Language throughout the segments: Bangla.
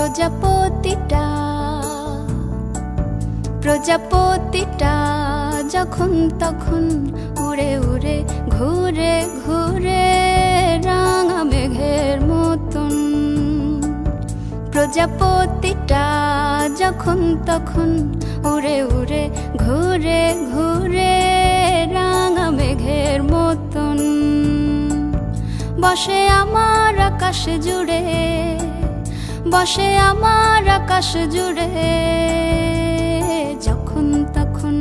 প্রজাপতিটা প্রজাপতিটা যখন তখন উড়ে উড়ে ঘুরে ঘুরে রাঙা মেঘের মতন। প্রজাপতিটা যখন তখন উড়ে উড়ে ঘুরে ঘুরে রাঙা মেঘের মতন। বসে আমার আকাশ জুড়ে, বসে আমার আকাশ জুড়ে যখন তখন।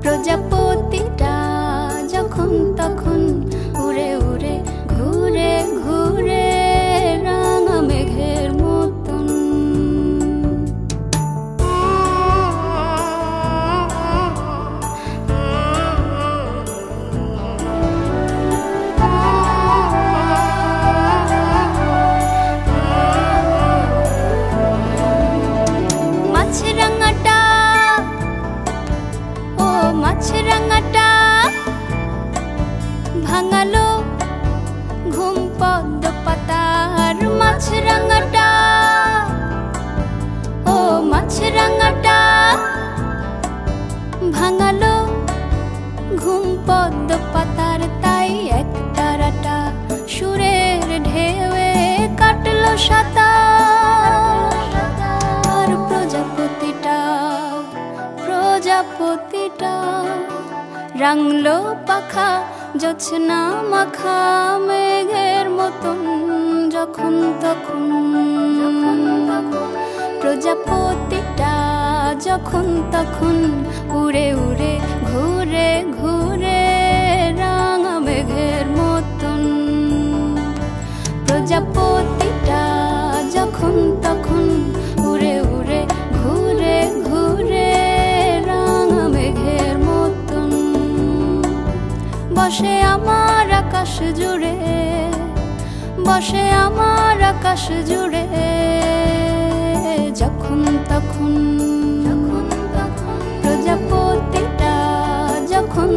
প্রজাপতিটা যখন তখন উড়ে উড়ে ঘুরে ঘুরে রাঙা মেঘের মতন। মাছরাঙাটা ও মাছরাঙাটা ভাঙালো ঘুম পদ্ম পাতার। মাছরাঙাটা ও মাছরাঙাটা ভাঙালো ঘুম পদ্ম পাতার। তাই এক তারাটা সুরের ঢেউয়ে কাটলো সাঁতার। প্রজাপতিটা প্রজাপতিটা রাঙলো পাখা জোছনা মাখা মেঘের মতন যখন তখন। প্রজাপতিটা যখন তখন উড়ে উড়ে ঘুরে ঘুরে রাঙা মেঘের মতন। প্রজাপতিটা যখন তখন উড়ে উড়ে ঘুরে ঘুরে রাঙা মেঘের মতন। বসে আমার আকাশ জুড়ে, বসে আমার আকাশ জুড়ে যখন তখন। প্রজাপতিটা যখন